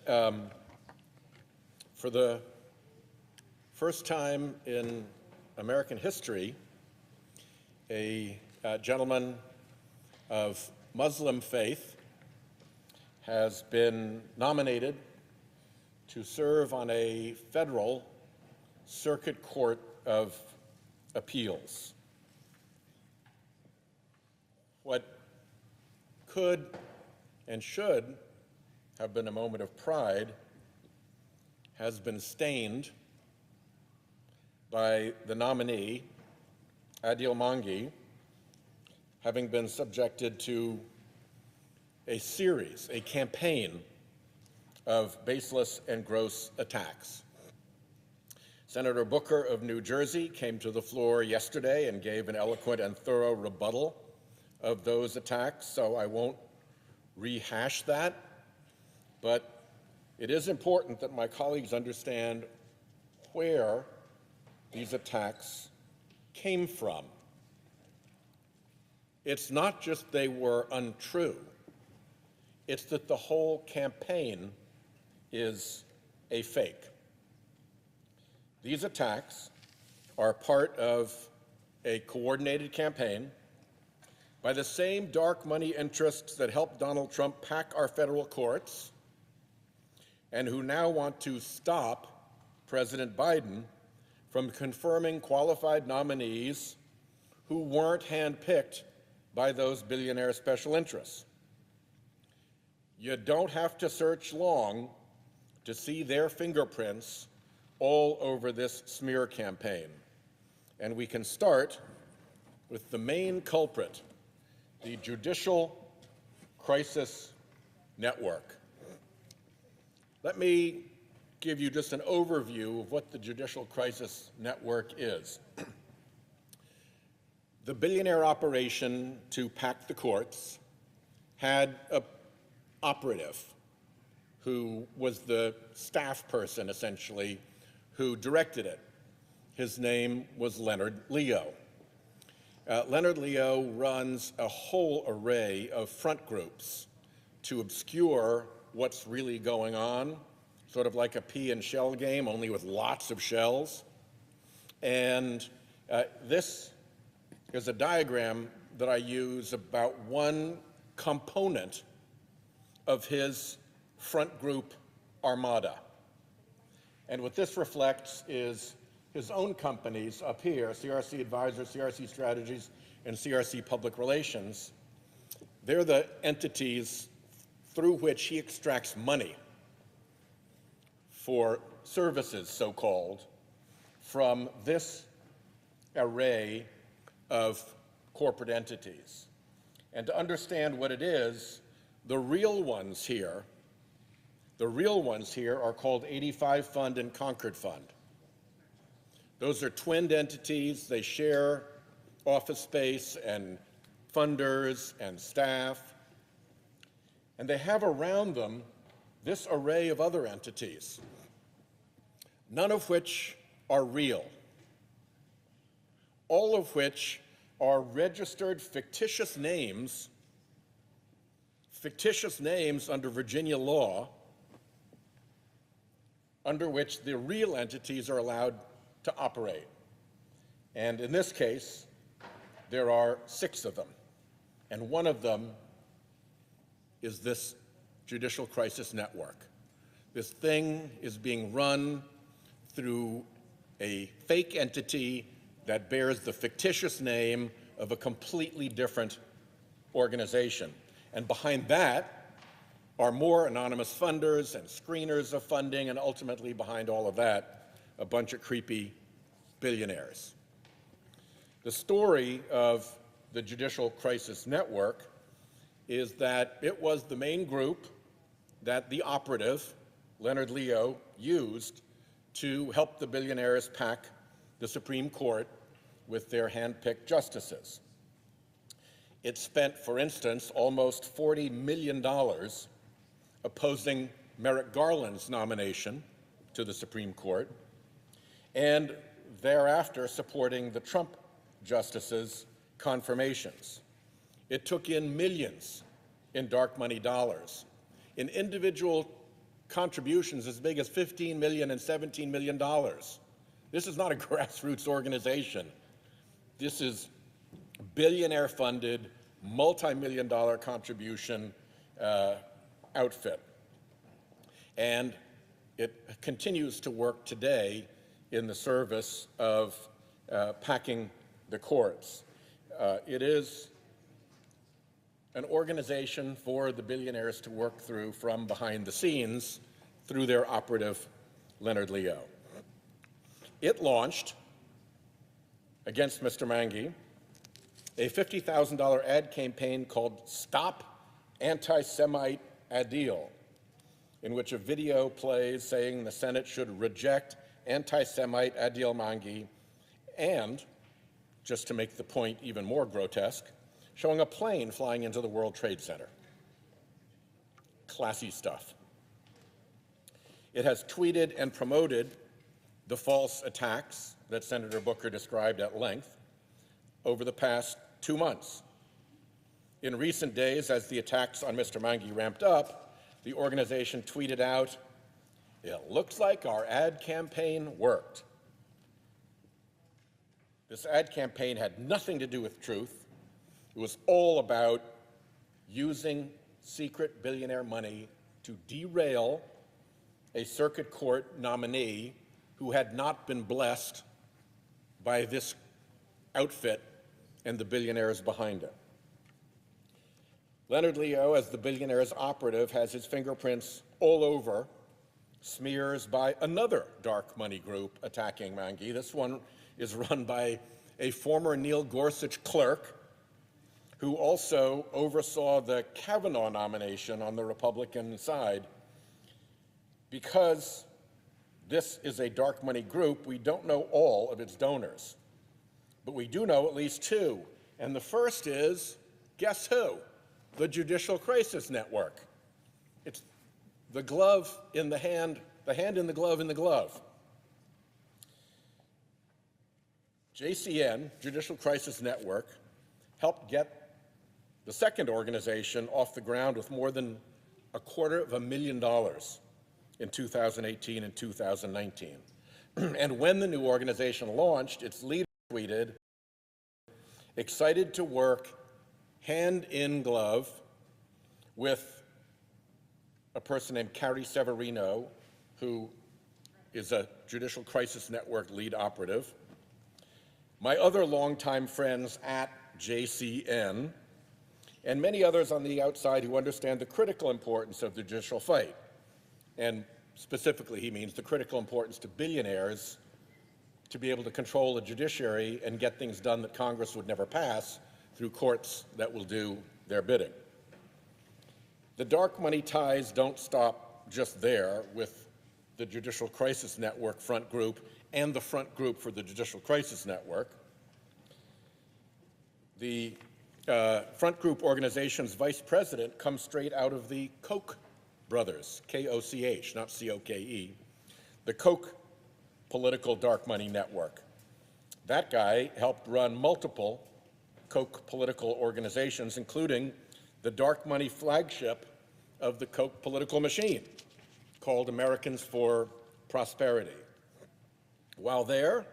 President. For the first time in American history, a gentleman of Muslim faith has been nominated to serve on a federal circuit court of appeals. What could and should have been a moment of pride has been stained by the nominee, Adil Mangi, having been subjected to a campaign of baseless and gross attacks. Senator Booker of New Jersey came to the floor yesterday and gave an eloquent and thorough rebuttal of those attacks, so I won't rehash that, but it is important that my colleagues understand where these attacks came from. It's not just they were untrue, it's that the whole campaign is a fake. These attacks are part of a coordinated campaign by the same dark money interests that helped Donald Trump pack our federal courts and who now want to stop President Biden from confirming qualified nominees who weren't handpicked by those billionaire special interests. You don't have to search long to see their fingerprints all over this smear campaign. And we can start with the main culprit, the Judicial Crisis Network. Let me give you just an overview of what the Judicial Crisis Network is. The billionaire operation to pack the courts had an operative who was the staff person, essentially, who directed it. His name was Leonard Leo. Leonard Leo runs a whole array of front groups to obscure what's really going on, sort of like a pea and shell game, only with lots of shells. And this is a diagram that I use about one component of his front group armada. And what this reflects is his own companies up here, CRC Advisors, CRC Strategies, and CRC Public Relations. They're the entities through which he extracts money for services, so-called, from this array of corporate entities. And to understand what it is, the real ones here are called 85 Fund and Concord Fund. Those are twinned entities. They share office space and funders and staff. And they have around them this array of other entities, none of which are real, all of which are registered fictitious names under Virginia law, under which the real entities are allowed to operate. And in this case, there are 6 of them. And one of them is this Judicial Crisis Network. This thing is being run through a fake entity that bears the fictitious name of a completely different organization. And behind that are more anonymous funders and screeners of funding, and ultimately behind all of that, a bunch of creepy billionaires. The story of the Judicial Crisis Network is that it was the main group that the operative, Leonard Leo, used to help the billionaires pack the Supreme Court with their hand-picked justices. It spent, for instance, almost $40 million opposing Merrick Garland's nomination to the Supreme Court, and thereafter supporting the Trump justices' confirmations. It took in millions in dark money dollars, in individual contributions as big as $15 million and $17 million. This is not a grassroots organization. This is billionaire-funded, multi-million-dollar contribution outfit. And it continues to work today in the service of packing the courts. It is an organization for the billionaires to work through from behind the scenes through their operative, Leonard Leo. It launched, against Mr. Mangi, a $50,000 ad campaign called Stop Anti-Semite Adil, in which a video plays saying the Senate should reject anti-Semite Adil Mangi, and, just to make the point even more grotesque, showing a plane flying into the World Trade Center. Classy stuff. It has tweeted and promoted the false attacks that Senator Booker described at length over the past 2 months. In recent days, as the attacks on Mr. Mangi ramped up, the organization tweeted out, "It looks like our ad campaign worked." This ad campaign had nothing to do with truth. It was all about using secret billionaire money to derail a circuit court nominee who had not been blessed by this outfit and the billionaires behind it. Leonard Leo, as the billionaire's operative, has his fingerprints all over smears by another dark money group attacking Mangi. This one is run by a former Neil Gorsuch clerk who also oversaw the Kavanaugh nomination on the Republican side. Because this is a dark money group, we don't know all of its donors, but we do know at least two. And the first is, guess who? The Judicial Crisis Network. It's the glove in the hand in the glove in the glove. JCN, Judicial Crisis Network, helped get the second organization off the ground with more than $250,000 in 2018 and 2019. And when the new organization launched, its leader tweeted, "Excited to work hand in glove with a person named Carrie Severino, who is a Judicial Crisis Network lead operative, my other longtime friends at JCN, and many others on the outside who understand the critical importance of the judicial fight." And specifically, he means the critical importance to billionaires to be able to control the judiciary and get things done that Congress would never pass through courts that will do their bidding. The dark money ties don't stop just there with the Judicial Crisis Network front group and the front group for the Judicial Crisis Network. The front group organization's vice president comes straight out of the Koch brothers, K-O-C-H, not C-O-K-E, the Koch political dark money network. That guy helped run multiple Koch political organizations, including the dark money flagship of the Koch political machine, called Americans for Prosperity. While there,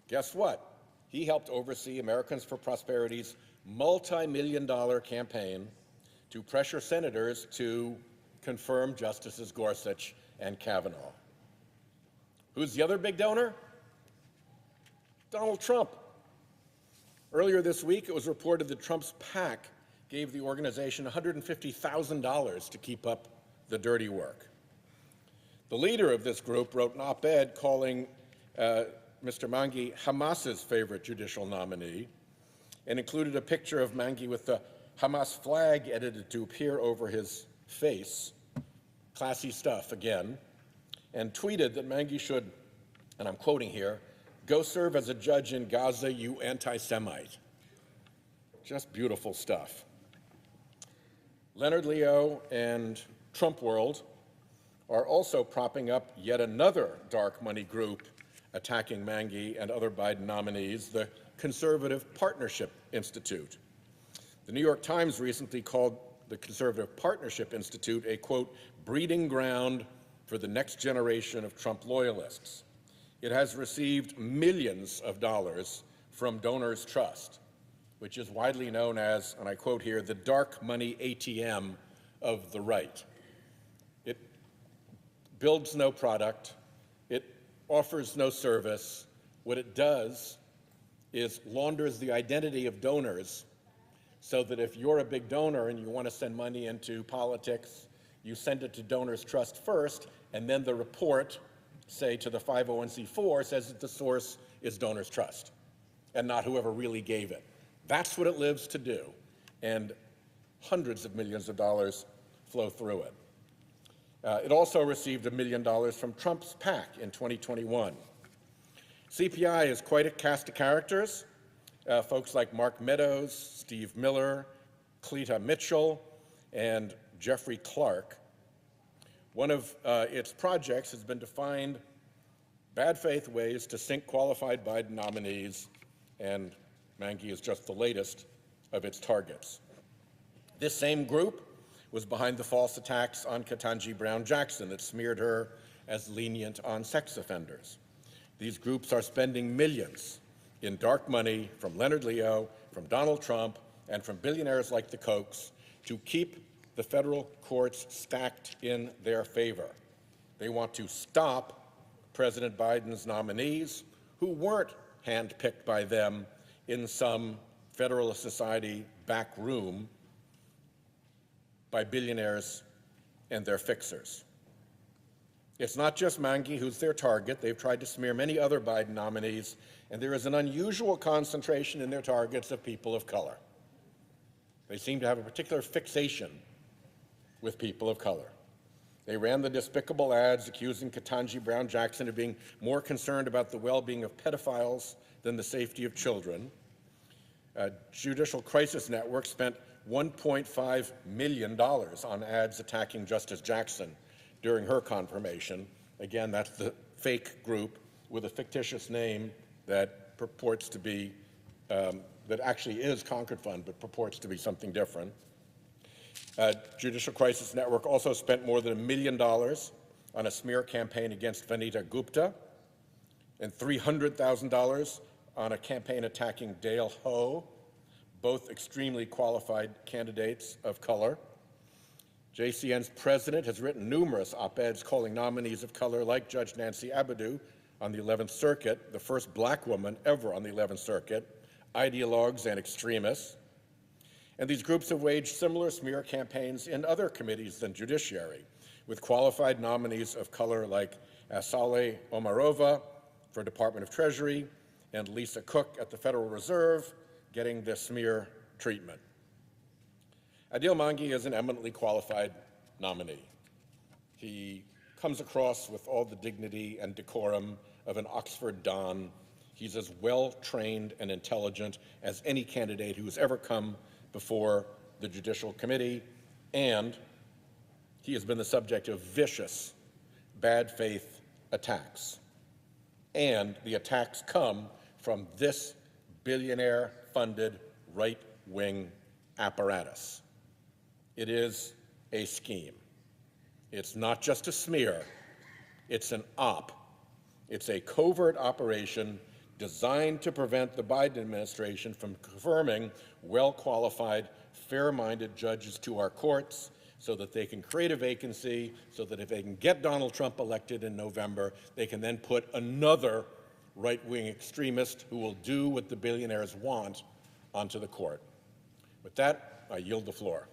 guess what? He helped oversee Americans for Prosperity's multi-million-dollar campaign to pressure senators to confirm Justices Gorsuch and Kavanaugh. Who's the other big donor? Donald Trump. Earlier this week, it was reported that Trump's PAC gave the organization $150,000 to keep up the dirty work. The leader of this group wrote an op-ed calling Mr. Mangi Hamas's favorite judicial nominee, and included a picture of Mangi with the Hamas flag edited to appear over his face. Classy stuff again. And tweeted that Mangi should, and I'm quoting here, "Go serve as a judge in Gaza, you anti-Semite." Just beautiful stuff. Leonard Leo and Trump World are also propping up yet another dark money group attacking Mangi and other Biden nominees, the Conservative Partnership Institute. The New York Times recently called the Conservative Partnership Institute a, quote, breeding ground for the next generation of Trump loyalists. It has received millions of dollars from Donors Trust, which is widely known as, and I quote here, the dark money ATM of the right. It builds no product. It offers no service. What it does is launders the identity of donors so that if you're a big donor and you want to send money into politics, you send it to Donors Trust first, and then the report, say to the 501c4, says that the source is Donors Trust and not whoever really gave it. That's what it lives to do, and hundreds of millions of dollars flow through it. It also received $1 million from Trump's PAC in 2021. CPI is quite a cast of characters. Folks like Mark Meadows, Steve Miller, Cleta Mitchell, and Jeffrey Clark. One of its projects has been to find bad faith ways to sink qualified Biden nominees, and Mangi is just the latest of its targets. This same group was behind the false attacks on Ketanji Brown Jackson that smeared her as lenient on sex offenders. These groups are spending millions in dark money from Leonard Leo, from Donald Trump, and from billionaires like the Kochs to keep the federal courts stacked in their favor. They want to stop President Biden's nominees who weren't handpicked by them in some Federalist Society back room by billionaires and their fixers. It's not just Mangi who's their target. They've tried to smear many other Biden nominees, and there is an unusual concentration in their targets of people of color. They seem to have a particular fixation with people of color. They ran the despicable ads accusing Ketanji Brown Jackson of being more concerned about the well-being of pedophiles than the safety of children. Judicial Crisis Network spent $1.5 million on ads attacking Justice Jackson during her confirmation. Again, that's the fake group with a fictitious name that purports to be, that actually is Concord Fund, but purports to be something different. Judicial Crisis Network also spent more than $1 million on a smear campaign against Vanita Gupta and $300,000 on a campaign attacking Dale Ho, both extremely qualified candidates of color. JCN's president has written numerous op-eds calling nominees of color like Judge Nancy Abadou on the 11th Circuit, the first black woman ever on the 11th Circuit, ideologues and extremists. And these groups have waged similar smear campaigns in other committees than Judiciary, with qualified nominees of color like Saleh Omarova for Department of Treasury and Lisa Cook at the Federal Reserve getting the smear treatment. Adil Mangi is an eminently qualified nominee. He comes across with all the dignity and decorum of an Oxford Don. He's as well-trained and intelligent as any candidate who has ever come before the Judicial Committee, and he has been the subject of vicious, bad faith attacks. And the attacks come from this billionaire-funded right-wing apparatus. It is a scheme. It's not just a smear, it's an op. It's a covert operation designed to prevent the Biden administration from confirming well-qualified, fair-minded judges to our courts so that they can create a vacancy, so that if they can get Donald Trump elected in November, they can then put another right-wing extremist who will do what the billionaires want onto the court. With that, I yield the floor.